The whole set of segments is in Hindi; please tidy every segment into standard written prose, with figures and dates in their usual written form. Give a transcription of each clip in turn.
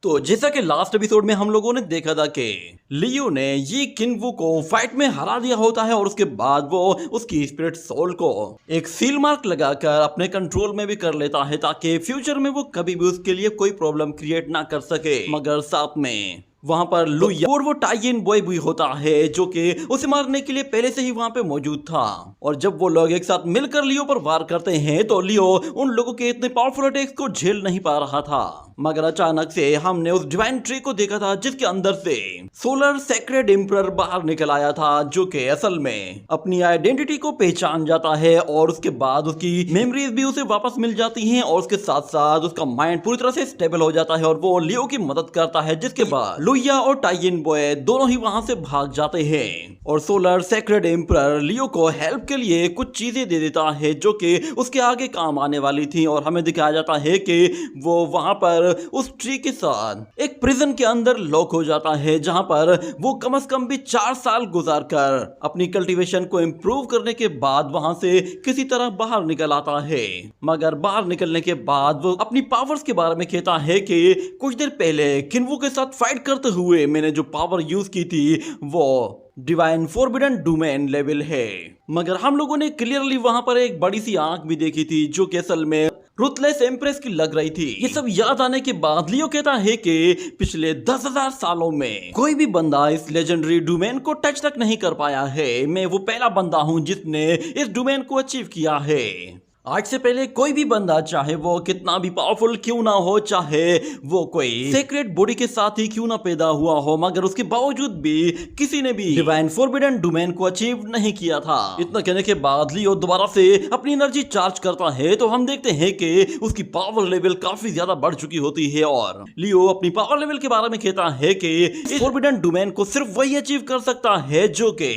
तो जैसा कि लास्ट एपिसोड में हम लोगों ने देखा था कि लियो ने ये किन्वू को फाइट में हरा दिया होता है और उसके बाद वो उसकी स्पिरिट सोल को एक सील मार्क लगाकर अपने कंट्रोल में भी कर लेता है ताकि फ्यूचर में वो कभी भी उसके लिए कोई प्रॉब्लम क्रिएट ना कर सके। मगर साथ में वहां पर लुया और वो टाइगन बॉय भी होता है जो कि उसे मारने के लिए पहले से ही वहां पे मौजूद था। और जब वो लोग एक साथ मिलकर लियो पर वार करते हैं तो लियो उन लोगों के इतने पावरफुल अटैक्स को झेल नहीं पा रहा था। मगर अचानक से हमने उस डिवाइन ट्री को देखा था जिसके अंदर से सोलर सेक्रेड एम्परर बाहर निकल आया था जो कि असल में अपनी आइडेंटिटी को पहचान जाता है और उसके बाद उसकी मेमोरीज भी उसे वापस मिल जाती हैं और उसके साथ साथ उसका माइंड पूरी तरह से स्टेबल हो जाता है और वो लियो की मदद करता है। जिसके बाद लुया और टाइगन बॉय दोनों ही वहां से भाग जाते हैं और सोलर सेक्रेड एम्परर लियो को हेल्प के लिए कुछ चीजें दे देता है जो कि उसके आगे काम आने वाली थी। और हमें दिखाया जाता है कि वो वहां पर उस ट्री के साथ एक प्रिजन के अंदर लॉक हो जाता है जहां पर वो कम से कम भी 4 साल गुजार कर अपनी कल्टीवेशन को इम्प्रूव करने के बाद वहां से किसी तरह बाहर निकल आता है। मगर बाहर निकलने के बाद वो अपनी पावर्स के बारे में कहता है कि कुछ देर पहले किन्वू के साथ फाइट करते हुए मैंने जो पावर यूज की थी वो डिवाइन फोरबिडन डोमेन लेवल है। मगर हम लोगों ने क्लियरली वहां पर एक बड़ी सी आंख भी देखी थी जो कि असल में रुथलेस एम्प्रेस की लग रही थी। ये सब याद आने के बाद लियो कहता है कि पिछले 10,000 सालों में कोई भी बंदा इस लेजेंडरी डोमेन को टच तक नहीं कर पाया है। मैं वो पहला बंदा हूं जिसने इस डोमेन को अचीव किया है। आज से पहले कोई भी बंदा चाहे वो कितना भी पावरफुल क्यों ना हो, चाहे वो कोई सीक्रेट बॉडी के साथ ही क्यों ना पैदा हुआ हो, मगर उसके बावजूद भी किसी ने भी डिवाइन फोरबिडन डोमेन को अचीव नहीं किया था। इतना कहने के बाद लियो दोबारा से अपनी एनर्जी चार्ज करता है तो हम देखते हैं कि उसकी पावर लेवल काफी ज्यादा बढ़ चुकी होती है। और लियो अपनी पावर लेवल के बारे में कहता है कि इस फोरबिडन डोमेन को सिर्फ वही अचीव कर सकता है जो कि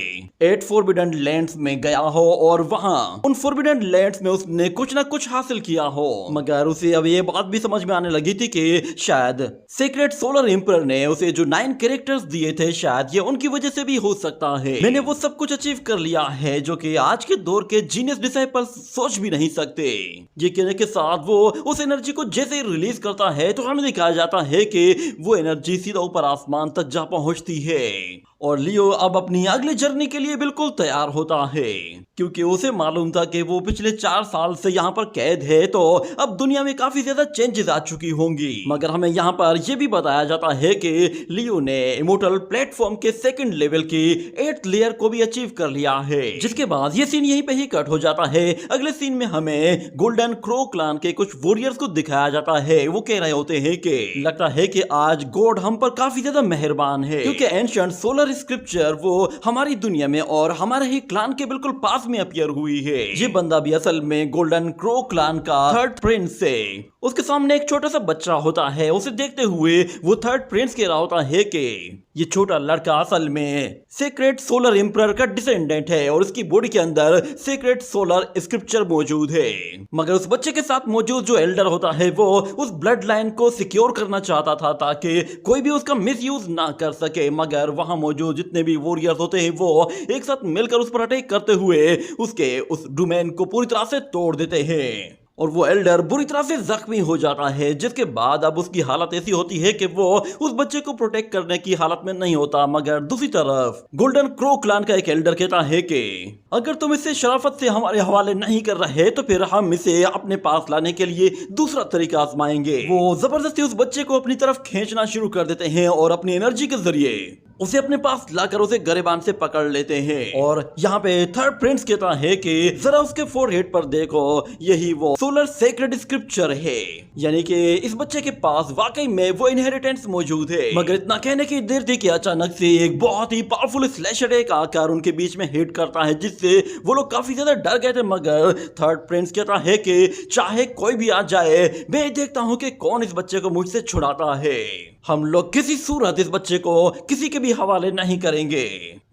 8 फोरबिडन लैंड्स में गया हो और वहां उन फोरबिडन लैंड्स में उसने कुछ ना कुछ हासिल किया हो। मगर उसे अब ये बात भी समझ में आने लगी थी कि शायद सीक्रेट सोलर एम्परर ने उसे जो 9 कैरेक्टर्स दिए थे शायद ये उनकी वजह से भी हो सकता है। मैंने वो सब कुछ अचीव कर लिया है जो कि आज के दौर के जीनियस डिसाइपल्स सोच भी नहीं सकते। ये कहने के साथ वो उस एनर्जी को जैसे रिलीज करता है तो हमें दिखाया जाता है कि वो एनर्जी सीधा ऊपर आसमान तक जा पहुंचती है। और लियो अब अपनी अगली जर्नी के लिए बिल्कुल तैयार होता है क्योंकि उसे मालूम था कि वो पिछले 4 साल से यहाँ पर कैद है तो अब दुनिया में काफी ज्यादा चेंजेस आ चुकी होंगी। मगर हमें यहाँ पर यह भी बताया जाता है कि लियो ने इमोर्टल प्लेटफॉर्म के 2nd लेवल की 8th लेयर को भी अचीव कर लिया है। जिसके बाद ये सीन यहीं पे ही कट हो जाता है। अगले सीन में हमें गोल्डन क्रो क्लान के कुछ वॉरियर्स को दिखाया जाता है। वो कह रहे होते हैं कि लगता है कि आज गॉड हम पर काफी ज्यादा मेहरबान है क्योंकि एंशिएंट सोलर स्क्रिप्चर वो हमारी दुनिया में और हमारे ही क्लान के बिल्कुल पास में अपीयर हुई है। ये बंदा भी असल में गोल्डन क्रो क्लान का 3rd प्रिंस है। उसके सामने एक छोटा सा बच्चा होता है। उसे देखते हुए वो 3rd प्रिंस कह रहा होता है कि ये छोटा लड़का असल में सीक्रेट सोलर एम्परर का डिसेंडेंट है और उसकी बॉडी के अंदर सीक्रेट सोलर स्क्रिप्चर मौजूद है। मगर उस बच्चे के साथ मौजूद जो एल्डर होता है वो उस ब्लड लाइन को सिक्योर करना चाहता था ताकि कोई भी उसका मिसयूज ना कर सके। मगर वहां मौजूद जितने भी वॉरियर्स होते हैं वो एक साथ मिलकर उस पर अटैक करते हुए उसके उस डोमेन को पूरी तरह से तोड़ देते हैं और वो एल्डर बुरी तरह से जख्मी हो जाता है। जिसके बाद अब उसकी हालत ऐसी होती है कि वो उस बच्चे को प्रोटेक्ट करने की हालत में नहीं होता। मगर दूसरी तरफ गोल्डन क्रो क्लान का एक एल्डर कहता है कि अगर तुम इसे शराफत से हमारे हवाले नहीं कर रहे तो फिर हम इसे अपने पास लाने के लिए दूसरा तरीका आजमाएंगे। वो जबरदस्ती उस बच्चे को अपनी तरफ खींचना शुरू कर देते हैं और अपनी एनर्जी के जरिए उसे अपने पास लाकर उसे गरेबान से पकड़ लेते हैं। और यहाँ पे 3rd प्रिंस कहता है कि जरा उसके फोरहेड पर देखो, यही वो सोलर सेक्रेड स्क्रिप्चर है, यानी कि इस बच्चे के पास वाकई में वो इनहेरिटेंस मौजूद है। मगर इतना कहने की देर थी कि अचानक से एक बहुत ही पावरफुल स्लैशर एक आकर उनके बीच में हिट करता है जिससे वो लोग काफी ज्यादा डर गए थे। मगर 3rd प्रिंस कहता है कि चाहे कोई भी आ जाए मैं देखता हूँ कि कौन इस बच्चे को मुझसे छुड़ाता है। हम लोग किसी सूरत इस बच्चे को किसी के भी हवाले नहीं करेंगे।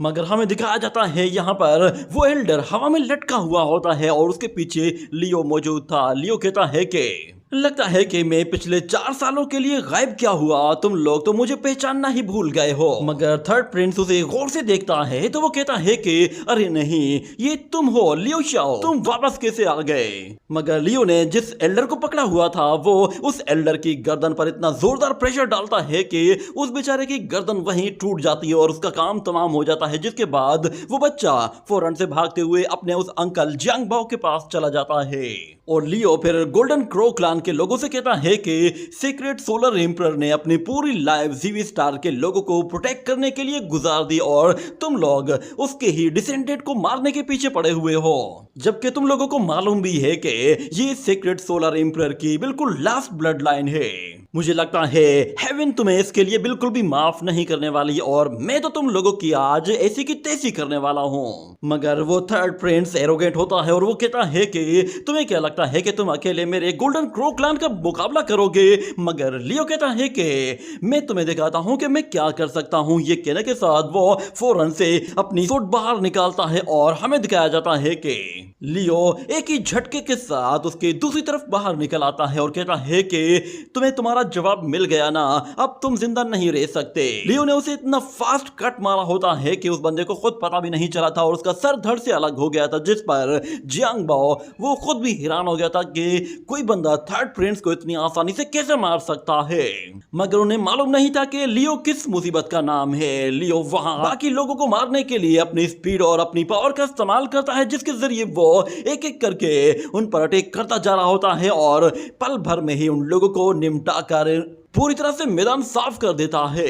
मगर हमें दिखाया जाता है यहाँ पर वो एल्डर हवा में लटका हुआ होता है और उसके पीछे लियो मौजूद था। लियो कहता है कि लगता है कि मैं पिछले 4 सालों के लिए गायब क्या हुआ, तुम लोग तो मुझे पहचानना ही भूल गए हो। मगर थर्ड प्रिंस उसे गौर से देखता है तो वो कहता है कि अरे नहीं, ये तुम हो लियो शाओ, तुम वापस कैसे आ गए। मगर लियो ने जिस एल्डर को पकड़ा हुआ था वो उस एल्डर की गर्दन पर इतना जोरदार प्रेशर डालता है कि उस बेचारे की गर्दन वहीं टूट जाती है और उसका काम तमाम हो जाता है, जिसके बाद वो बच्चा फौरन से भागते हुए अपने उस अंकल जियांग बाओ के पास चला जाता है। और लियो फिर गोल्डन क्रो क्लान के लोगों से कहता है कि सीक्रेट सोलर एम्परर ने अपनी पूरी लाइफ जीवी स्टार के लोगों को प्रोटेक्ट करने के लिए गुजार दी और तुम लोग उसके ही डिसेंडेंट को मारने के पीछे पड़े हुए हो, जबकि तुम लोगों को मालूम भी है कि ये सीक्रेट सोलर एम्परर की बिल्कुल लास्ट ब्लड लाइन है। मुझे लगता है हेवन तुम्हें इसके लिए बिल्कुल भी माफ नहीं करने वाली और मैं तो तुम लोगों की आज ऐसी की तैसी करने वाला हूँ। मगर वो थर्ड प्रिंस एरोगेंट होता है और वो कहता है कि तुम्हें क्या लगता है कि तुम अकेले मेरे गोल्डन क्रो क्लान का मुकाबला करोगे। मगर लियो कहता है कि मैं तुम्हें दिखाता हूँ कि मैं क्या कर सकता हूँ। ये कहने के साथ वो फौरन से अपनी सूट बाहर निकालता है और हमें दिखाया जाता है कि लियो एक ही झटके के साथ उसके दूसरी तरफ बाहर निकल आता है और कहता है कि तुम्हें तुम्हारा जवाब मिल गया ना, अब तुम जिंदा नहीं रह सकते। लियो ने उसे इतना फास्ट कट मारा होता है कि उस बंदे को खुद पता भी नहीं चला था और उसका सर धड़ से अलग हो गया था, जिस पर जियांग बाओ वो खुद भी हैरान हो गया था कि कोई बंदा थर्ड प्रिंस को इतनी आसानी से कैसे मार सकता है। मगर उन्हें मालूम नहीं था कि लियो किस मुसीबत का नाम है। लियो वहां बाकी लोगों को मारने के लिए अपनी स्पीड और अपनी पावर का इस्तेमाल करता है, जिसके जरिए वो एक एक करके उन पर अटैक करता जा रहा होता है और पल भर में ही उन लोगों को निपटा कर पूरी तरह से मैदान साफ कर देता है।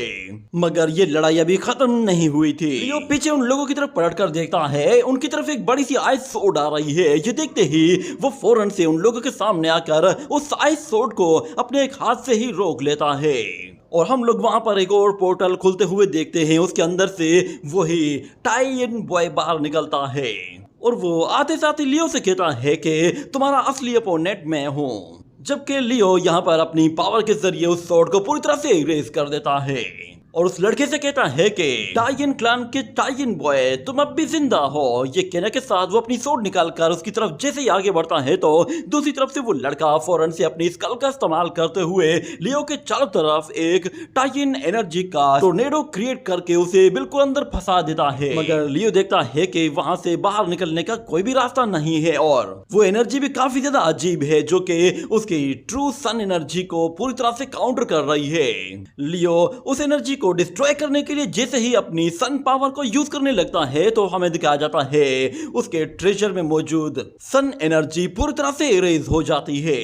मगर ये लड़ाई अभी खत्म नहीं हुई थी। लियो पीछे उन लोगों की तरफ पलट कर देखता है, उनकी तरफ एक बड़ी सी आइस सोड आ रही है। ये देखते ही वो फौरन से उन लोगों के सामने आकर उस आइस सोड को अपने एक हाथ से ही रोक लेता है और हम लोग वहां पर एक और पोर्टल खुलते हुए देखते हैं। उसके अंदर से वही टाइन बॉय बाहर निकलता है और वो आते साथ ही लियो से कहता है कि तुम्हारा असली अपोनेंट मैं हूं। जबकि लियो यहाँ पर अपनी पावर के जरिए उस स्वॉर्ड को पूरी तरह से इरेज कर देता है और उस लड़के से कहता है कि टाइन क्लान के टाइन बॉय तुम अब भी जिंदा हो। ये कहने के साथ वो अपनी स्वॉर्ड निकालकर उसकी तरफ जैसे ही आगे बढ़ता है तो दूसरी तरफ से वो लड़का फौरन से अपनी स्कल का इस्तेमाल करते हुए लियो के चारों तरफ एक टाइन एनर्जी का टोर्नेडो क्रिएट करके उसे बिल्कुल अंदर फंसा देता है। मगर लियो देखता है कि वहां से बाहर निकलने का कोई भी रास्ता नहीं है और वो एनर्जी भी काफी ज्यादा अजीब है जो कि उसकी ट्रू सन एनर्जी को पूरी तरह से काउंटर कर रही है। लियो उस एनर्जी को डिस्ट्रॉय करने के लिए जैसे ही अपनी सन पावर को यूज करने लगता है तो हमें दिखाया जाता है उसके ट्रेजर में मौजूद सन एनर्जी पूरी तरह से इरेज हो जाती है,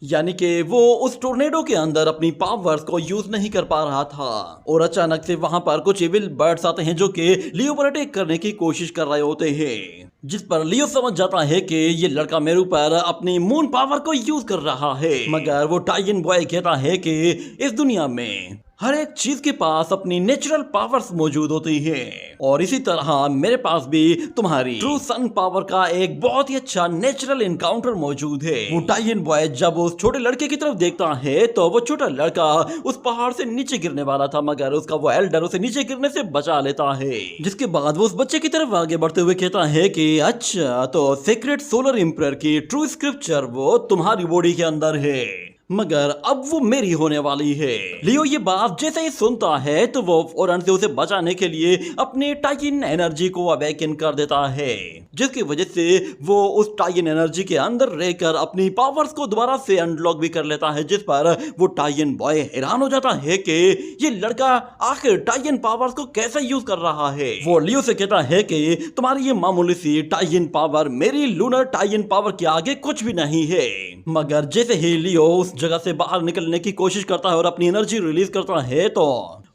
यानी कि वो उस टोर्नेडो के अंदर अपनी पावर्स को यूज नहीं कर पा रहा था। और अचानक से वहां पर कुछ इविल बर्ड्स आते हैं जो कि लियो पर अटैक करने की कोशिश कर रहे होते हैं, जिस पर लियो समझ जाता है कि ये लड़का मेरे ऊपर अपनी मून पावर को यूज कर रहा है। मगर वो टाइन बॉय कहता है कि इस दुनिया में हर एक चीज के पास अपनी नेचुरल पावर्स मौजूद होती है और इसी तरह मेरे पास भी तुम्हारी ट्रू सन पावर का एक बहुत ही अच्छा नेचुरल इनकाउंटर मौजूद है। वो टाइन बॉय जब उस छोटे लड़के की तरफ देखता है तो वो छोटा लड़का उस पहाड़ से नीचे गिरने वाला था, मगर उसका वो एल्डर उसे नीचे गिरने से बचा लेता है। जिसके बाद वो उस बच्चे की तरफ आगे बढ़ते हुए कहता है कि अच्छा तो सीक्रेट सोलर एम्परर की ट्रू स्क्रिप्चर वो तुम्हारी बॉडी के अंदर है, मगर अब वो मेरी होने वाली है। लियो ये बात जैसे ही सुनता है तो वो फौरन से उसे बचाने के लिए अपने टाइन एनर्जी को अवेकन कर देता है, जिसकी वजह से वो उस टाइन एनर्जी के अंदर रहकर अपनी पावर्स को दोबारा से अनलॉक भी कर लेता है। जिस पर वो टाइन बॉय हैरान हो जाता है कि ये लड़का आखिर टाइन पावर्स को कैसे यूज कर रहा है। वो लियो से कहता है कि तुम्हारी ये मामूली सी टाइन पावर मेरी लूनर टाइन पावर के आगे कुछ भी नहीं है। मगर जैसे ही लियो उस जगह से बाहर निकलने की कोशिश करता है और अपनी एनर्जी रिलीज करता है तो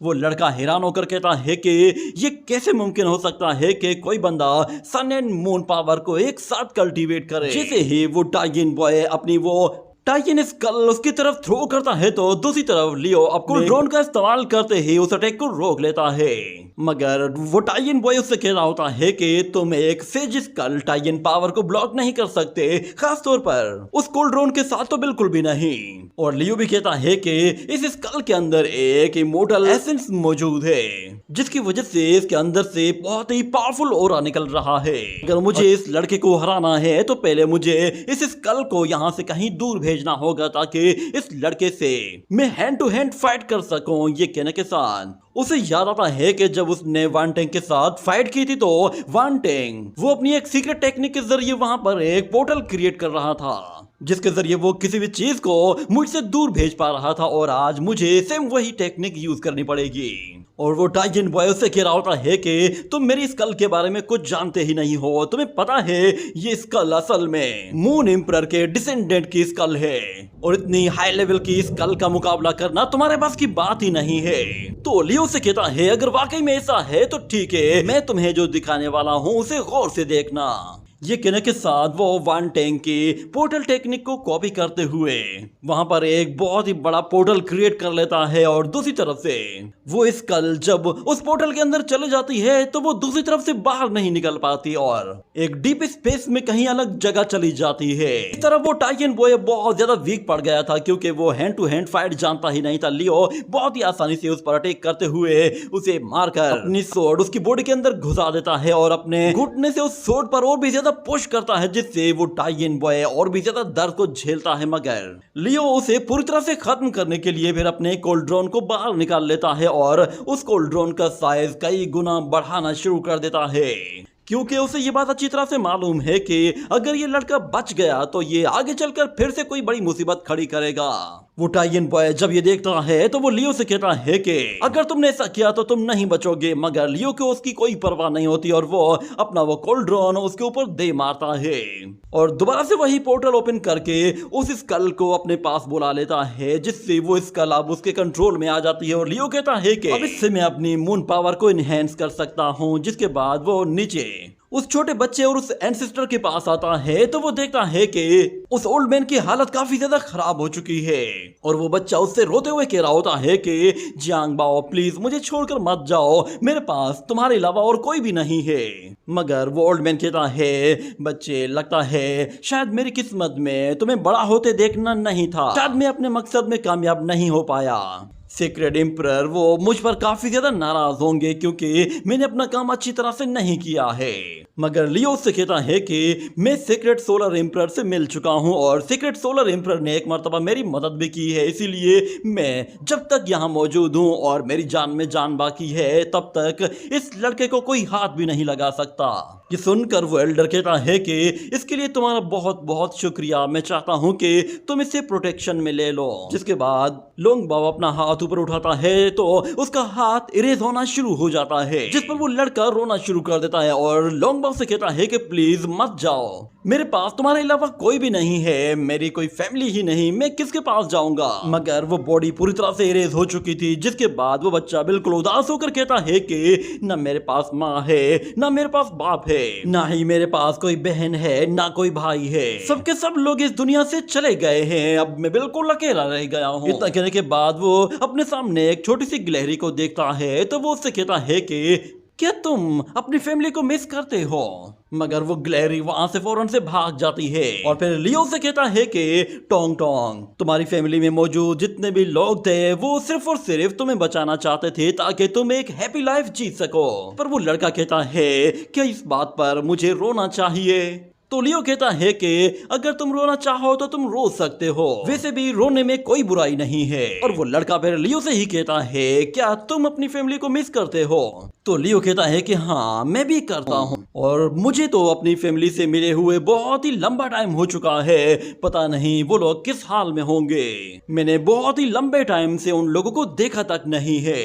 वो लड़का हैरान होकर कहता है कि ये कैसे मुमकिन हो सकता है कि कोई बंदा सन एंड मून पावर को एक साथ कल्टीवेट करे। जैसे ही वो टाइन बॉय अपनी वो टाइन स्कल उसकी तरफ थ्रो करता है तो दूसरी तरफ लियो अपने ड्रोन का इस्तेमाल करते ही उस अटैक को रोक लेता है। मगर वो टाइन बॉय उससे कह रहा होता है कि तुम एक सेज स्कल टाइन पावर को ब्लॉक नहीं कर सकते, खास तौर पर उस कोल्ड ड्रोन के साथ तो बिल्कुल भी नहीं। और लियो भी कहता है कि इस स्कल के अंदर एक इमोर्टल एसेंस मौजूद है, जिसकी वजह से इसके अंदर से बहुत ही पावरफुल ऑरा निकल रहा है। अगर मुझे इस लड़के को हराना है तो पहले मुझे इस स्कल को यहाँ से कहीं दूर भेज भेजना होगा ताकि इस लड़के से मैं हैंड टू हैंड फाइट कर सकूं। ये कहने के साथ उसे याद आता है कि जब उसने वान टेंग के साथ फाइट की थी तो वान टेंग वो अपनी एक सीक्रेट टेक्निक के जरिए वहां पर एक पोर्टल क्रिएट कर रहा था, जिसके जरिए वो किसी भी चीज को मुझसे दूर भेज पा रहा था। और आज मुझे सेम वही टेक्निक यूज करनी पड़ेगी। और वो टाइजन बॉय उससे कह रहा होता है कि तुम मेरी स्कल के बारे में कुछ जानते ही नहीं हो। तुम्हें पता है ये स्कल असल में मून एम्परर के डिसेंडेंट की स्कल है और इतनी हाई लेवल की स्कल का मुकाबला करना तुम्हारे पास की बात ही नहीं है। तो लियो से कहता है अगर वाकई में ऐसा है तो ठीक है, मैं तुम्हें जो दिखाने वाला हूँ उसे गौर से देखना। ये कहने के साथ वो वान टेंग की पोर्टल टेक्निक को कॉपी करते हुए वहां पर एक बहुत ही बड़ा पोर्टल क्रिएट कर लेता है और दूसरी तरफ से वो स्कल जब उस पोर्टल के अंदर चले जाती है तो वो दूसरी तरफ से बाहर नहीं निकल पाती और एक डीप स्पेस में कहीं अलग जगह चली जाती है। इस तरह वो टाइजन बॉय बहुत ज्यादा वीक पड़ गया था क्योंकि वो हैंड टू हैंड फाइट जानता ही नहीं था। लियो बहुत ही आसानी से उस पर अटैक करते हुए उसे मारकर अपनी सोर्ड उसकी बॉडी के अंदर घुसा देता है और अपने घुटने से उस सोर्ड पर और भी ज्यादा पुश करता है, जिससे वो टाइजन बॉय और भी ज्यादा दर्द को झेलता है। मगर लियो उसे पूरी तरह से खत्म करने के लिए फिर अपने कोल्ड्रॉन को बाहर निकाल लेता है और उस कोल्ड्रॉन का साइज कई गुना बढ़ाना शुरू कर देता है, क्योंकि उसे ये बात अच्छी तरह से मालूम है कि अगर ये लड़का बच गया तो ये आगे चलकर फिर से कोई बड़ी मुसीबत खड़ी करेगा। वो टाइजन बॉय जब ये देखता है तो वो लियो से कहता है कि अगर तुमने ऐसा किया तो तुम नहीं बचोगे। मगर लियो को उसकी कोई परवाह नहीं होती और वो अपना वो कोल्ड्रॉन उसके ऊपर दे मारता है और दोबारा से वही पोर्टल ओपन करके उस स्कल को अपने पास बुला लेता है, जिससे वो स्कल अब उसके कंट्रोल में आ जाती है। और लियो कहता है कि अब इससे मैं अपनी मून पावर को इनहेंस कर सकता हूँ। जिसके बाद वो नीचे उस छोटे बच्चे और उस एंसेस्टर के पास आता है तो वो देखता है कि उस ओल्ड मैन की हालत काफी ज्यादा खराब हो चुकी है और वो बच्चा उससे रोते हुए कह रहा होता है कि जियांग बाओ प्लीज मुझे छोड़कर मत जाओ, मेरे पास तुम्हारे अलावा और कोई भी नहीं है। मगर वो ओल्ड मैन कहता है बच्चे लगता है शायद मेरी किस्मत में तुम्हें बड़ा होते देखना नहीं था, शायद मैं अपने मकसद में कामयाब नहीं हो पाया। सीक्रेट एम्परर वो मुझ पर काफी ज्यादा नाराज होंगे क्योंकि मैंने अपना काम अच्छी तरह से नहीं किया है। मगर लियो से कहता है कि मैं सीक्रेट सोलर एम्परर से मिल चुका हूं और सीक्रेट सोलर एम्परर ने एक मर्तबा मेरी मदद भी की है, इसीलिए मैं जब तक यहाँ मौजूद हूं और मेरी जान में जान बाकी है तब तक इस लड़के को कोई हाथ भी नहीं लगा सकता। ये सुनकर वो एल्डर कहता है कि इसके लिए तुम्हारा बहुत बहुत शुक्रिया, मैं चाहता हूँ कि तुम इसे प्रोटेक्शन में ले लो। जिसके बाद लोंग बाओ अपना हाथ ऊपर उठाता है तो उसका हाथ इरेज होना शुरू हो जाता है, जिस पर वो लड़का रोना शुरू कर देता है और लोंग बाओ से कहता है कि प्लीज मत जाओ, मेरे पास तुम्हारे अलावा कोई भी नहीं है, मेरी कोई फैमिली ही नहीं, मैं किसके पास जाऊंगा। मगर वो बॉडी पूरी तरह से इरेज हो चुकी थी। जिसके बाद वो बच्चा बिल्कुल उदास होकर कहता है कि न मेरे पास माँ है, न मेरे पास बाप है, ना ही मेरे पास कोई बहन है, ना कोई भाई है, सबके सब लोग इस दुनिया से चले गए हैं, अब मैं बिल्कुल अकेला रह गया हूँ। इतना कहने के बाद वो अपने सामने एक छोटी सी गिलहरी को देखता है तो वो उससे कहता है कि क्या तुम अपनी फैमिली को मिस करते हो। मगर वो गिलहरी वहां से फौरन से भाग जाती है और फिर लियो से कहता है कि टोंग टोंग तुम्हारी फैमिली में मौजूद जितने भी लोग थे वो सिर्फ और सिर्फ तुम्हें बचाना चाहते थे ताकि तुम एक हैप्पी लाइफ जी सको। पर वो लड़का कहता है क्या इस बात पर मुझे रोना चाहिए। तो लियो कहता है कि अगर तुम रोना चाहो तो तुम रो सकते हो, वैसे भी रोने में कोई बुराई नहीं है। और वो लड़का फिर लियो से ही कहता है क्या तुम अपनी फैमिली को मिस करते हो। तो लियो कहता है कि हाँ मैं भी करता हूँ और मुझे तो अपनी फैमिली से मिले हुए बहुत ही लंबा टाइम हो चुका है, पता नहीं वो लोग किस हाल में होंगे, मैंने बहुत ही लंबे टाइम से उन लोगों को देखा तक नहीं है।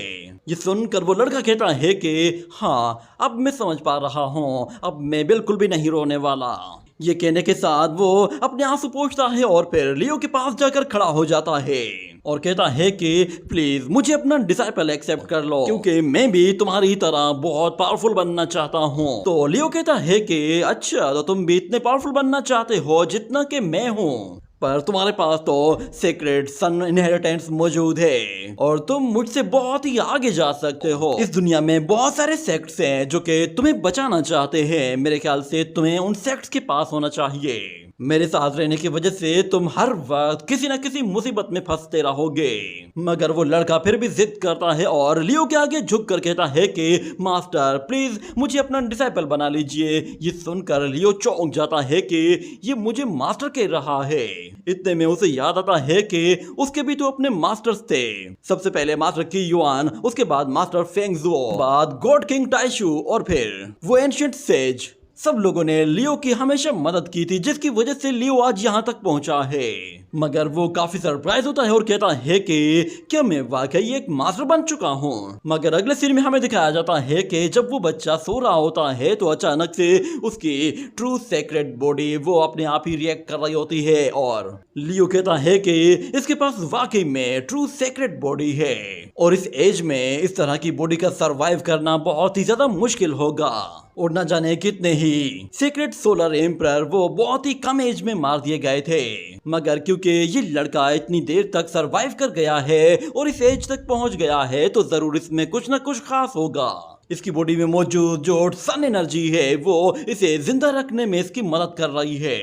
ये सुनकर वो लड़का कहता है कि हाँ अब मैं समझ पा रहा हूँ, अब मैं बिल्कुल भी नहीं रोने वाला। ये कहने के साथ वो अपने आंसू पोंछता है और फिर लियो के पास जाकर खड़ा हो जाता है और कहता है कि प्लीज मुझे अपना डिसाइपल एक्सेप्ट कर लो क्योंकि मैं भी तुम्हारी तरह बहुत पावरफुल बनना चाहता हूँ। तो लियो कहता है कि अच्छा तो तुम भी इतने पावरफुल बनना चाहते हो जितना कि मैं हूँ, पर तुम्हारे पास तो सीक्रेट सन इनहेरिटेंस मौजूद है और तुम मुझसे बहुत ही आगे जा सकते हो। इस दुनिया में बहुत सारे सेक्ट्स हैं जो कि तुम्हें बचाना चाहते हैं, मेरे ख्याल से तुम्हें उन सेक्ट्स के पास होना चाहिए। मेरे साथ रहने की वजह से तुम हर वक्त किसी न किसी मुसीबत में फंसते रहोगे। मगर वो लड़का फिर भी जिद करता है और लियो के आगे झुक कर कहता है कि मास्टर प्लीज मुझे अपना डिसाइपल बना लीजिए। ये सुनकर लियो चौंक जाता है कि ये मुझे मास्टर कह रहा है। इतने में उसे याद आता है कि उसके भी तो अपने मास्टर्स थे। सबसे पहले मास्टर की युआन, उसके बाद मास्टर फेंगजुओ, बाद गॉड किंग टाइशु और फिर वो एंशिएंट सेज। सब लोगों ने लियो की हमेशा मदद की थी, जिसकी वजह से लियो आज यहाँ तक पहुंचा है। मगर वो काफी सरप्राइज होता है और कहता है कि क्या मैं वाकई एक मास्टर बन चुका हूँ। मगर अगले सीन में हमें दिखाया जाता है कि जब वो बच्चा सो रहा होता है तो अचानक से उसकी ट्रू सीक्रेट बॉडी वो अपने आप ही रिएक्ट कर रही होती है और लियो कहता है कि इसके पास वाकई में ट्रू सीक्रेट बॉडी है और इस एज में इस तरह की बॉडी का सरवाइव करना बहुत ही ज्यादा मुश्किल होगा। और न जाने कितने ही सीक्रेट सोलर एम्परर वो बहुत ही कम एज में मार दिए गए थे। मगर क्योंकि ये लड़का इतनी देर तक सरवाइव कर गया है और इस एज तक पहुंच गया है तो जरूर इसमें कुछ न कुछ खास होगा। इसकी बॉडी में मौजूद जो सन एनर्जी है वो इसे जिंदा रखने में इसकी मदद कर रही है।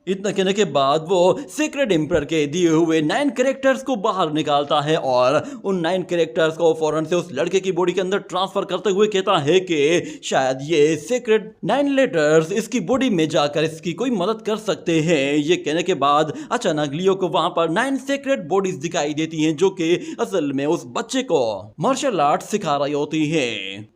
इतना कहने के बाद वो सीक्रेट एम्परर के दिए हुए 9 कैरेक्टर्स को बाहर निकालता है और उन 9 कैरेक्टर्स को फौरन से उस लड़के की बॉडी के अंदर ट्रांसफर करते हुए कहता है कि शायद ये सीक्रेट 9 लेटर्स इसकी बॉडी में जाकर इसकी कोई मदद कर सकते हैं। ये कहने के बाद अचानक लियो को वहां पर 9 सीक्रेट बॉडीज दिखाई देती हैं जो कि असल में उस बच्चे को मार्शल आर्ट सिखा रही होती है।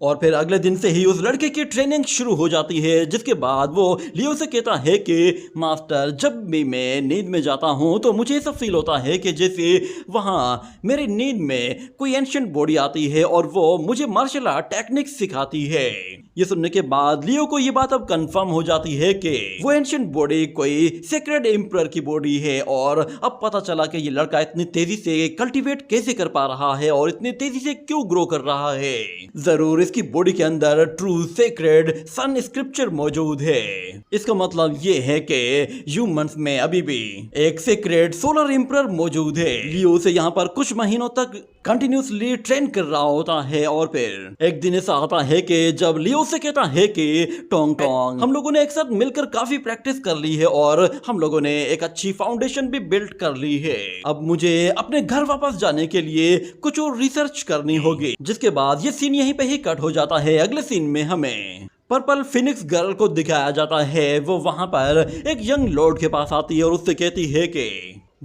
और फिर अगले दिन से ही उस लड़के की ट्रेनिंग शुरू हो जाती है, जिसके बाद वो लियो से कहता है कि मास्टर जब भी मैं नींद में जाता हूं तो मुझे ऐसा फील होता है कि जैसे वहां मेरी नींद में कोई एंशिएंट बॉडी आती है और वो मुझे मार्शल आर्ट टेक्निक सिखाती है। ये सुनने के बाद लियो को ये बात अब कंफर्म हो जाती है कि वो एंशिएंट बॉडी कोई सीक्रेट एम्परर की बॉडी है और अब पता चला कि ये लड़का इतनी तेजी से कल्टीवेट कैसे कर पा रहा है और इतनी तेजी से क्यों ग्रो कर रहा है। जरूर इसकी बॉडी के अंदर ट्रू सीक्रेट सन स्क्रिप्चर मौजूद है। इसका मतलब ये है कि ह्यूमंस में अभी भी एक सीक्रेट सोलर एम्परर मौजूद है। लियो उसे यहाँ पर कुछ महीनों तक कंटिन्यूसली ट्रेन कर रहा होता है और फिर एक दिन ऐसा आता है कि जब लियो से कहता है कि टोंग टोंग हम लोगों ने एक साथ मिलकर काफी प्रैक्टिस कर ली है और हम लोगों ने एक अच्छी फाउंडेशन भी बिल्ड कर ली है। अब मुझे अपने घर वापस जाने के लिए कुछ और रिसर्च करनी होगी। जिसके बाद ये सीन यहीं पे ही कट हो जाता है। अगले सीन में हमें पर्पल फिनिक्स गर्ल को दिखाया जाता है। वो वहां पर एक यंग लॉर्ड के पास आती है और उससे कहती है कि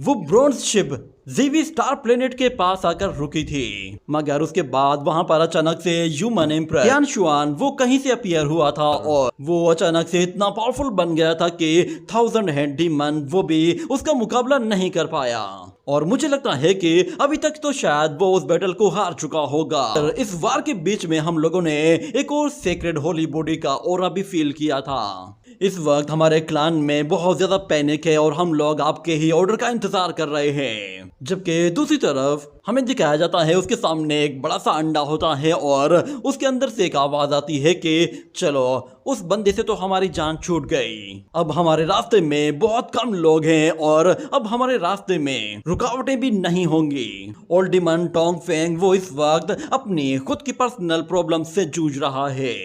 वो ब्रॉन्ज शिप जीवी स्टार प्लेनेट के पास आकर रुकी थी। मगर उसके बाद वहां पर अचानक से ह्यूमन एम्परर यान शुआन वो कहीं से अपीयर हुआ था और वो अचानक से इतना पावरफुल बन गया था कि 1000 हेड डीमन वो भी उसका मुकाबला नहीं कर पाया। और मुझे लगता है कि अभी तक तो शायद वो उस बैटल को हार चुका होगा। इस वार के बीच में हम लोगों ने एक और सीक्रेट होली बॉडी का ऑरा भी फील किया था। इस वक्त हमारे क्लान में बहुत ज्यादा पैनिक है और हम लोग आपके ही ऑर्डर का इंतजार कर रहे हैं। जबकि दूसरी तरफ हमें दिखाया जाता है उसके सामने एक बड़ा सा अंडा होता है और उसके अंदर से एक आवाज आती है कि चलो उस बंदे से तो हमारी जान छूट गई। अब हमारे रास्ते में बहुत कम लोग हैं और अब हमारे रास्ते में रुकावटें भी नहीं होंगी। ओल्ड डीमन टोंग फेंग वो इस वक्त अपनी खुद की पर्सनल प्रॉब्लम से जूझ रहा है,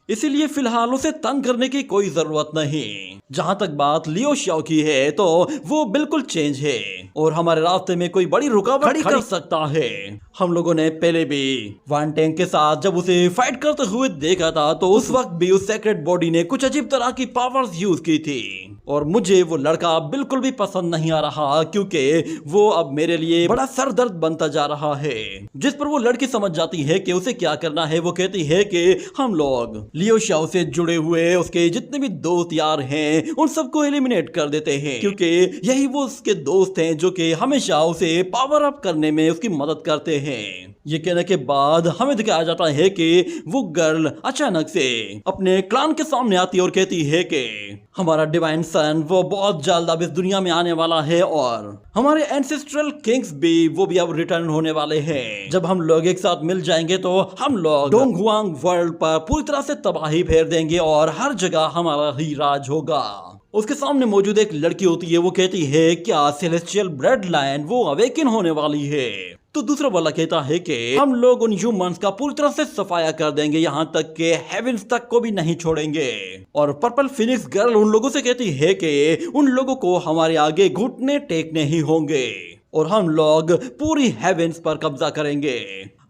इसीलिए फिलहाल उसे तंग करने की कोई जरूरत नहीं। जहां तक बात लियो शाओ की है तो वो बिल्कुल चेंज है और हमारे रास्ते में कोई बड़ी रुकावट खड़ी कर सकता है। हम लोगों ने पहले भी वान टैंक के साथ जब उसे फाइट करते हुए देखा था तो उस वक्त भी उस सीक्रेट बॉडी ने कुछ अजीब तरह की पावर्स यूज की थी और मुझे वो लड़का बिल्कुल भी पसंद नहीं आ रहा क्योंकि वो अब मेरे लिए बड़ा सरदर्द बनता जा रहा है। जिस पर वो लड़की समझ जाती है कि उसे क्या करना है। वो कहती है कि हम लोग लियो शाओ से जुड़े हुए उसके जितने भी दोस्त यार हैं उन सबको एलिमिनेट कर देते हैं क्योंकि यही वो उसके दोस्त हैं जो कि हमेशा उसे पावर अप करने में उसकी मदद करते हैं। ये कहने के बाद हमें दिखाया जाता है कि वो गर्ल अचानक से अपने क्लान के सामने आती है और कहती है कि हमारा डिवाइन सन वो बहुत जल्द अब इस दुनिया में आने वाला है और हमारे एंसेस्ट्रल किंग्स भी वो भी अब रिटर्न होने वाले हैं। जब हम लोग एक साथ मिल जाएंगे तो हम लोग डोंगहुआंग वर्ल्ड पर पूरी तरह से तबाही फेर देंगे और हर जगह हमारा ही राज होगा। उसके सामने मौजूद एक लड़की होती है। वो कहती है क्या सेलेस्टियल ब्लड लाइन वो अवेकन होने वाली है। तो दूसरा वाला कहता है कि हम लोग उन ह्यूमंस का पूरी तरह से सफाया कर देंगे, यहाँ तक कि हेवेंस तक को भी नहीं छोड़ेंगे। और पर्पल फिनिक्स गर्ल उन लोगों से कहती है कि उन लोगों को हमारे आगे घुटने टेकने ही होंगे और हम लोग पूरी हेवेंस पर कब्जा करेंगे।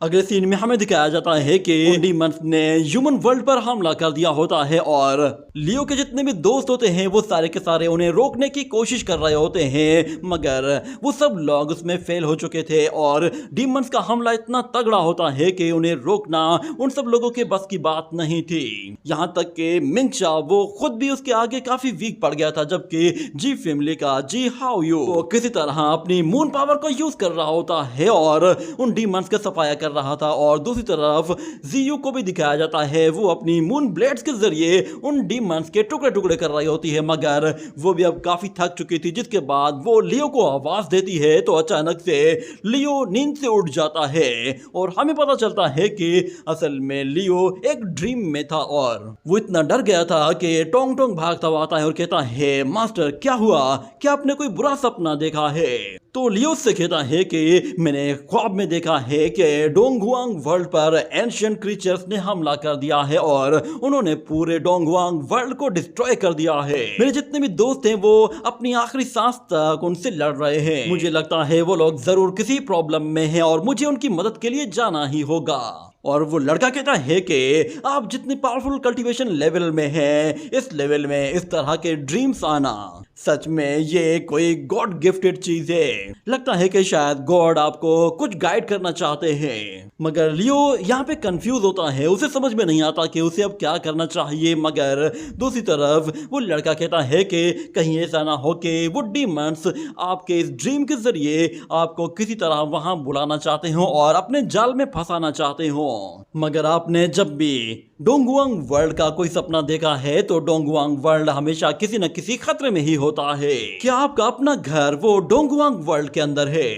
अगले सीन में हमें दिखाया जाता है कि डीमंस ने ह्यूमन वर्ल्ड पर हमला कर दिया होता है और लियो के जितने भी दोस्त होते हैं वो सारे के सारे उन्हें रोकने की कोशिश कर रहे होते हैं, मगर वो सब लोग उसमें फेल हो चुके थे और डीमंस का हमला इतना तगड़ा होता है कि उन्हें रोकना उन सब लोगों के बस की बात नहीं थी। यहाँ तक कि मिंगशा वो खुद भी उसके आगे काफी वीक पड़ गया था, जबकि जी फैमिली का जी हाओ यू वो किसी तरह अपनी मून पावर को यूज कर रहा होता है और उन डीमंस का सफाया कर रहा था। और दूसरी तरफ जीयू को भी दिखाया जाता है वो अपनी मून ब्लेड्स के जरिए उन डीमंस के टुकड़े टुकड़े कर रही होती है, मगर वो भी अब काफी थक चुकी थी। जिसके बाद वो लियो को आवाज देती है तो अचानक से लियो नींद से उठ जाता है और हमें पता चलता है कि असल में लियो एक ड्रीम में था और वो इतना डर गया था कि टोंग टोंग भागता हुआ आता है और कहता है मास्टर क्या हुआ, क्या आपने कोई बुरा सपना देखा है? तो लियो से कहता है कि मैंने ख्वाब में देखा है कि डोंगहुआंग वर्ल्ड पर एंशिएंट क्रीचर्स ने हमला कर दिया है और उन्होंने पूरे डोंगहुआंग वर्ल्ड को डिस्ट्रॉय कर दिया है। मेरे जितने भी दोस्त हैं वो अपनी आखिरी सांस तक उनसे लड़ रहे हैं। मुझे लगता है वो लोग जरूर किसी प्रॉब्लम में हैं और मुझे उनकी मदद के लिए जाना ही होगा। और वो लड़का कहता है कि आप जितने पावरफुल कल्टीवेशन लेवल में हैं, इस लेवल में इस तरह के ड्रीम्स आना सच में ये कोई गॉड गिफ्टेड चीज है। लगता है कि शायद गॉड आपको कुछ गाइड करना चाहते हैं। मगर लियो यहाँ पे कंफ्यूज होता है, उसे समझ में नहीं आता कि उसे अब क्या करना चाहिए। मगर दूसरी तरफ वो लड़का कहता है कि कहीं ऐसा ना हो कि वो डीमंस आपके इस ड्रीम के जरिए आपको किसी तरह वहां बुलाना चाहते हो और अपने जाल में फंसाना चाहते हो। मगर आपने जब भी डोंगहुआंग वर्ल्ड का कोई सपना देखा है तो डोंगहुआंग वर्ल्ड हमेशा किसी न किसी खतरे में ही होता है। क्या आपका अपना घर वो डोंगहुआंग वर्ल्ड के अंदर है?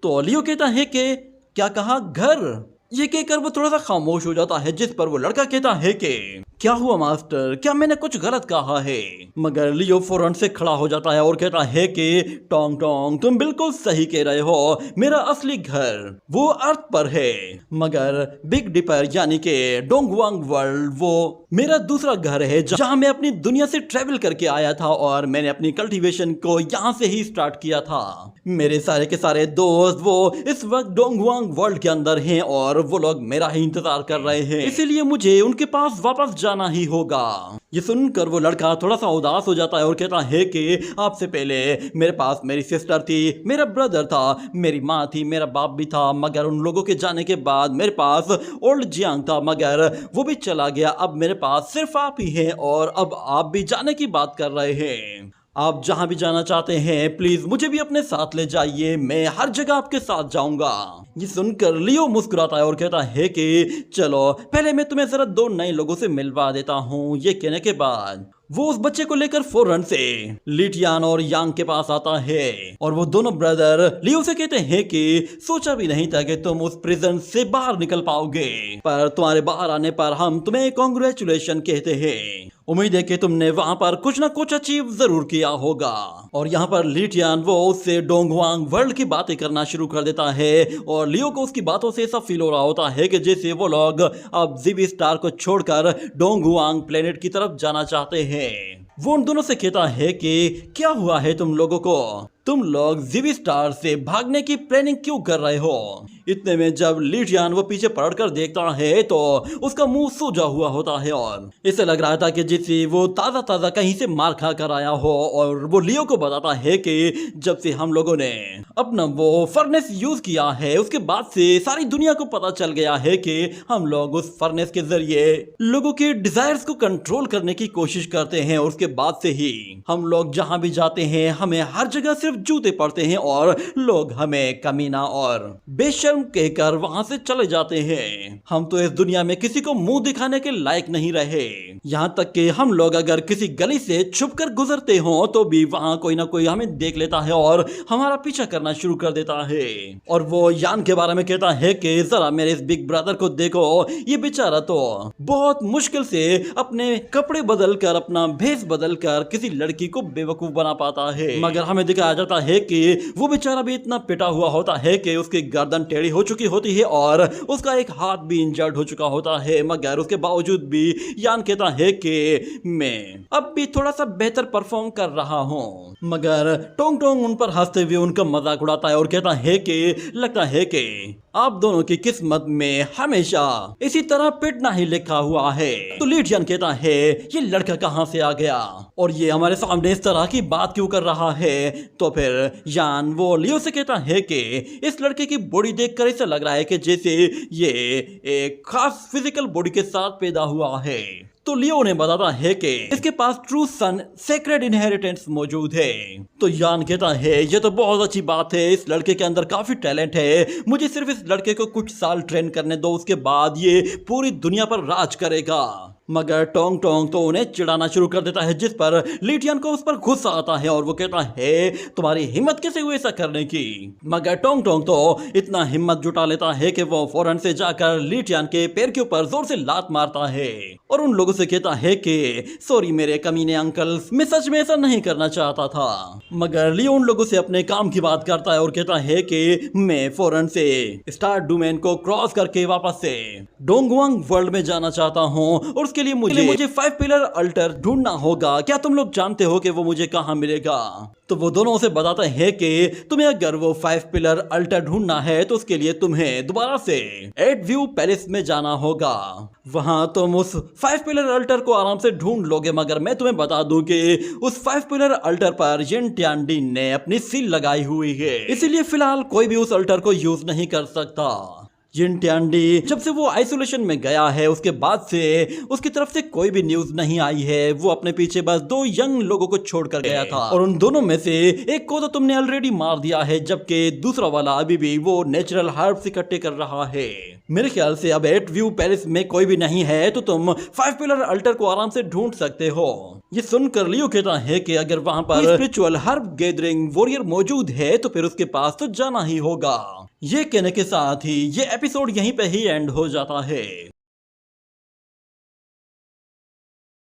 तो लियो कहता है कि क्या कहा घर? ये कहकर वो थोड़ा सा खामोश हो जाता है, जिस पर वो लड़का कहता है कि क्या हुआ मास्टर, क्या मैंने कुछ गलत कहा है? मगर लियो फौरन से खड़ा हो जाता है और कहता है कि टोंग टोंग तुम बिल्कुल सही कह रहे हो, मेरा असली घर वो अर्थ पर है, मगर बिग डिपर यानी कि डोंगहुआंग वर्ल्ड वो मेरा दूसरा घर है जहां मैं अपनी दुनिया से ट्रेवल करके आया था और मैंने अपनी कल्टीवेशन को यहां से ही स्टार्ट किया था। मेरे सारे के सारे दोस्त वो इस वक्त डोंगहुआंग वर्ल्ड के अंदर हैं और वो लोग मेरा ही इंतजार कर रहे हैं, इसीलिए मुझे उनके पास वापस जाना ही होगा। ये सुनकर वो लड़का थोड़ा सा उदास हो जाता है और कहता है कि आपसे पहले मेरे पास मेरी सिस्टर थी, मेरा ब्रदर था, मेरी माँ थी, मेरा बाप भी था, मगर उन लोगों के जाने के बाद मेरे पास ओल्ड जियांग था, मगर वो भी चला गया। अब मेरे पास सिर्फ आप ही हैं और अब आप भी जाने की बात कर रहे हैं। आप जहां भी जाना चाहते हैं प्लीज मुझे भी अपने साथ ले जाइए, मैं हर जगह आपके साथ जाऊंगा। ये सुनकर लियो मुस्कुराता है और कहता है कि चलो पहले मैं तुम्हें जरा दो नए लोगों से मिलवा देता हूँ। ये कहने के बाद वो उस बच्चे को लेकर फौरन से लिटियान और यांग के पास आता है और वो दोनों ब्रदर लियो से कहते हैं कि सोचा भी नहीं था कि तुम उस प्रिजन से बाहर निकल पाओगे, पर तुम्हारे बाहर आने पर हम तुम्हें कांग्रेचुलेशन कहते हैं। उम्मीद है कि तुमने वहां पर कुछ ना कुछ अचीव जरूर किया होगा। और यहाँ पर लिटियान वो उससे डोंगहुआंग वर्ल्ड की बातें करना शुरू कर देता है और लियो को उसकी बातों से ऐसा फील हो रहा होता है कि जैसे वो लोग अब ज़िवी स्टार को छोड़कर डोंगहुआंग प्लेनेट की तरफ जाना चाहते हैं। वो उन दोनों से कहता है कि क्या हुआ है तुम लोगों को, तुम लोग ज़िवी स्टार से भागने की प्लानिंग क्यों कर रहे हो? इतने में जब लिटियान वो पीछे पलटकर देखता है तो उसका मुंह सूजा हुआ होता है और इसे लग रहा था कि जैसे वो ताजा ताजा कहीं से मार खा कर आया हो। और वो लियो को बताता है कि जब से हम लोगों ने अपना वो फर्नेस यूज किया है उसके बाद से सारी दुनिया को पता चल गया है कि हम लोग उस फर्नेस के जरिए लोगों के डिजायर्स को कंट्रोल करने की कोशिश करते हैं और उसके बाद से ही हम लोग जहां भी जाते हैं हमें हर जगह सिर्फ जूते पड़ते हैं और लोग हमें कमीना और बेशर्म कहकर वहां से चले जाते हैं। हम तो इस दुनिया में किसी को मुंह दिखाने के लायक नहीं रहे, यहाँ तक कि हम लोग अगर किसी गली से छुपकर गुजरते हो तो भी वहां कोई ना कोई हमें देख लेता है और हमारा पीछा करना चिढ़ाना शुरू कर देता है और वो यान के बारे में कहता है कि जरा मेरे इस बिग ब्रदर को देखो, ये बेचारा तो बहुत मुश्किल से अपने कपड़े बदल कर, अपना भेष बदल कर किसी लड़की को बेवकूफ बना पाता है। मगर हमें दिखाया जाता है कि वो बेचारा भी इतना पिटा हुआ होता है कि उसकी गर्दन टेढ़ी हो चुकी होती है और उसका एक हाथ भी इंजर्ड हो चुका होता है। मगर उसके बावजूद भी यान कहता है कि मैं अब भी थोड़ा सा बेहतर परफॉर्म कर रहा हूँ। मगर टोंग टोंग उन पर हंसते हुए उनका मजाक उड़ाता है और कहता है कि लगता है कि आप दोनों की किस्मत में हमेशा इसी तरह पिटना ही लिखा हुआ है। तो लिटियन कहता है ये लड़का कहाँ से आ गया और ये हमारे सामने इस तरह की बात क्यों कर रहा है। तो फिर यान वो लियो से कहता है कि इस लड़के की बॉडी देखकर ऐसा लग रहा है कि जैसे ये एक खास फिजिकल बॉडी के साथ पैदा हुआ है। तो लियो ने बताता है कि इसके पास ट्रू सन सेक्रेड इनहेरिटेंस मौजूद है। तो यान कहता है ये तो बहुत अच्छी बात है, इस लड़के के अंदर काफी टैलेंट है, मुझे सिर्फ इस लड़के को कुछ साल ट्रेन करने दो, उसके बाद ये पूरी दुनिया पर राज करेगा। मगर टोंग टोंग तो उन्हें चिढ़ाना शुरू कर देता है, जिस पर लिटियन को उस पर गुस्सा आता है और वो कहता है तुम्हारी हिम्मत कैसे हुई ऐसा करने की। मगर टोंग टोंग तो इतना हिम्मत जुटा लेता है कि वो फौरन से जाकर लिटियन के पैर के ऊपर जोर से लात मारता है और उन लोगों से कहता है कि सॉरी मेरे कमीने अंकल, मैं सच में ऐसा नहीं करना चाहता था। मगर लियो उन लोगों से अपने काम की बात करता है और कहता है कि मैं फौरन से स्टार डोमेन को क्रॉस करके वापस से डोंगवांग वर्ल्ड में जाना चाहता हूँ और उसके लिए मुझे 5 पिलर अल्टर ढूंढना होगा। क्या तुम लोग जानते हो कि वो मुझे कहाँ मिलेगा? तो वो दोनों उसे बताते हैं कि तुम्हें अगर वो 5 पिलर अल्टर ढूंढना है तो उसके लिए तुम्हें दोबारा से 8 व्यू पैलेस में जाना होगा। वहां तुम उस 5 पिलर अल्टर को आराम से ढूंढ लोगे। मगर मैं तुम्हें बता दूं कि उस 5 पिलर अल्टर पर जिन ट्यानडी ने अपनी सील लगाई हुई है, इसीलिए फिलहाल कोई भी उस अल्टर को यूज नहीं कर सकता। जिन ट्यानडी जब से वो आइसोलेशन में गया है उसके बाद से उसकी तरफ से कोई भी न्यूज नहीं आई है। वो अपने पीछे बस 2 यंग लोगों को छोड़कर गया था और उन दोनों में से एक को तो तुमने ऑलरेडी मार दिया है, जबकि दूसरा वाला अभी भी वो नेचुरल हर्ब्स इकट्ठे कर रहा है। मेरे ख्याल से अब 8 व्यू पैलेस में कोई भी नहीं है तो तुम 5 पिलर अल्टर को आराम से ढूंढ सकते हो। ये सुनकर लियो कहता है कि अगर वहां पर स्पिरिचुअल हर्ब गैदरिंग वॉरियर मौजूद है तो फिर उसके पास तो जाना ही होगा। ये कहने के साथ ही ये एपिसोड यहीं पे ही एंड हो जाता है।